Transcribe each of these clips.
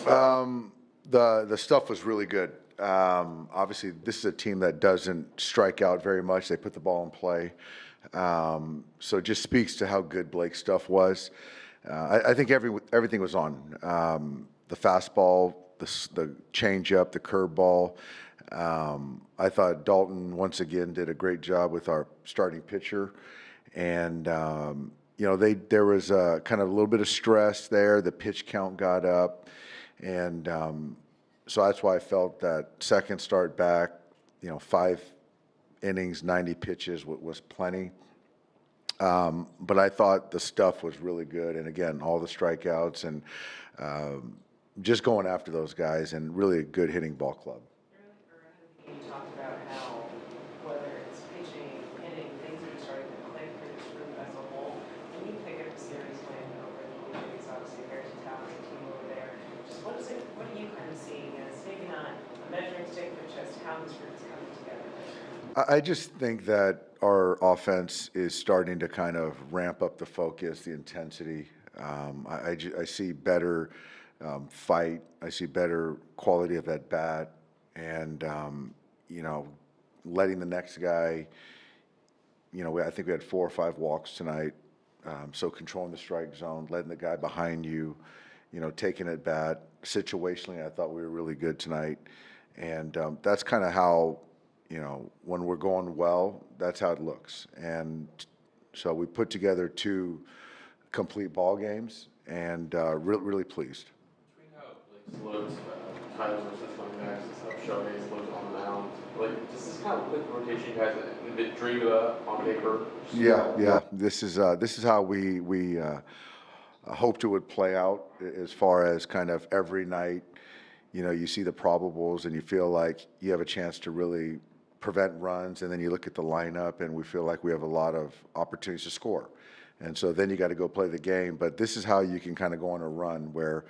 The stuff was really good. Obviously, this is a team that doesn't strike out very much. They put the ball in play. So it just speaks to how good Blake's stuff was. I think everything was on. The fastball, the changeup, the curveball. I thought Dalton once again did a great job with our starting pitcher, and there was kind of a little bit of stress there. The pitch count got up, and so that's why I felt that second start back, 5 innings, 90 pitches was plenty. But I thought the stuff was really good, and again, all the strikeouts and just going after those guys, and really a good hitting ball club. You talked about how, whether it's pitching, hitting, things are starting to click for this group as a whole. When you pick up a series win over the Blue Jays, obviously very talented team over there. Just what are you kind of seeing as maybe not a measuring stick, but just how this group is coming together? I just think that our offense is starting to kind of ramp up the focus, the intensity. I see better fight. I see better quality of at bat, and letting the next guy. I think we had 4 or 5 walks tonight. So controlling the strike zone, letting the guy behind you, taking at bat. Situationally, I thought we were really good tonight, and that's kind of how. When we're going well, that's how it looks. And so we put together 2 complete ball games, and really pleased. Between how Blake looks, Tyler's versus coming back, and stuff, Shohei's looks on the mound. Just this kind of quick rotation you guys have been dreamed about on paper. Yeah. This is how we hoped it would play out, as far as kind of every night. You see the probables, and you feel like you have a chance to really prevent runs, and then you look at the lineup, and we feel like we have a lot of opportunities to score. And so then you got to go play the game. But this is how you can kind of go on a run where,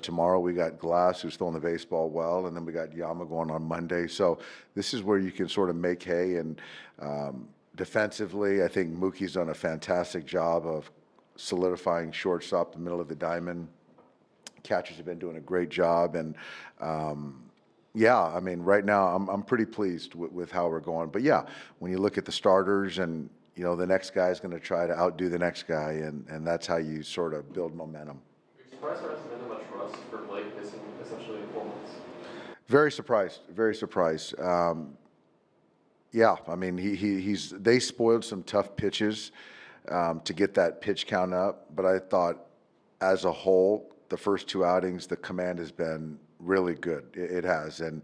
tomorrow we got Glass, who's throwing the baseball well, and then we got Yama going on Monday. So this is where you can sort of make hay. And defensively, I think Mookie's done a fantastic job of solidifying shortstop, the middle of the diamond. Catchers have been doing a great job. And right now I'm pretty pleased with how we're going. But yeah, when you look at the starters, and the next guy is going to try to outdo the next guy, and that's how you sort of build momentum. Are you surprised there hasn't been much rust for Blake missing essentially 4 months? Very surprised. They spoiled some tough pitches to get that pitch count up, but I thought as a whole, the first 2 outings, the command has been really good. It has. And,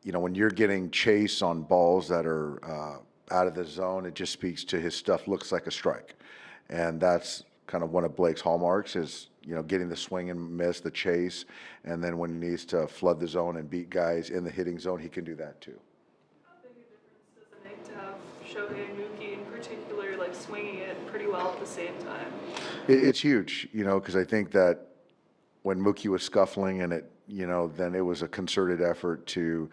when you're getting chase on balls that are out of the zone, it just speaks to his stuff looks like a strike. And that's kind of one of Blake's hallmarks is, getting the swing and miss, the chase. And then when he needs to flood the zone and beat guys in the hitting zone, he can do that too. How big a difference does it make to have Shohei and Mookie in particular, swinging it pretty well at the same time? It's huge, because I think that when Mookie was scuffling and it, then it was a concerted effort to,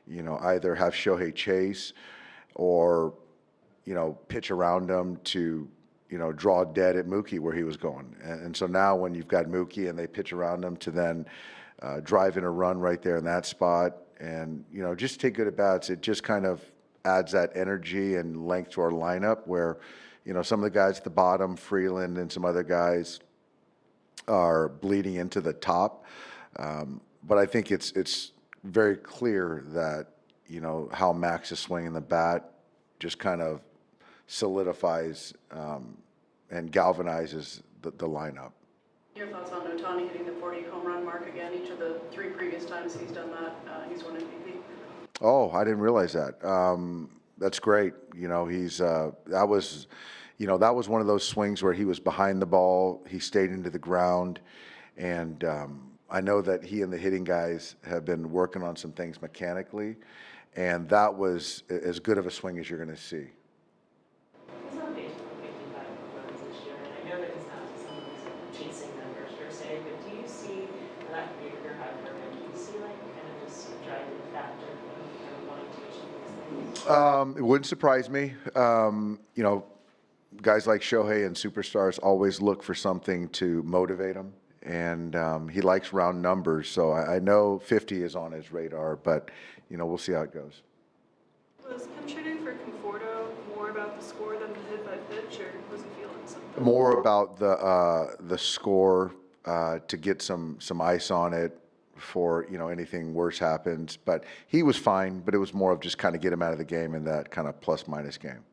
either have Shohei chase or, pitch around him to, draw dead at Mookie where he was going. And so now when you've got Mookie and they pitch around him to then drive in a run right there in that spot and, just take good at bats, it just kind of adds that energy and length to our lineup where, some of the guys at the bottom, Freeland and some other guys, are bleeding into the top. But I think it's very clear that, how Max is swinging the bat just kind of solidifies and galvanizes the lineup. Your thoughts on Ohtani hitting the 40 home run mark again? Each of the 3 previous times he's done that, he's won MVP. Oh, I didn't realize that. That's great. That was one of those swings where he was behind the ball. He stayed into the ground, and I know that he and the hitting guys have been working on some things mechanically, and that was as good of a swing as you're going to see. He's on base for 55 runs this year, and I know that it's not someone who's chasing numbers per se, but do you see that could be a career high for him? Do you see kind of this driving factor of kind of wanting to achieve these things? It wouldn't surprise me. Guys like Shohei and superstars always look for something to motivate them. and he likes round numbers. So I know 50 is on his radar, but we'll see how it goes. Was pinch hitting for Conforto more about the score than the hit by pitch, or was he feeling something? More about the score to get some ice on it for anything worse happens. But he was fine. But it was more of just kind of get him out of the game in that kind of plus minus game.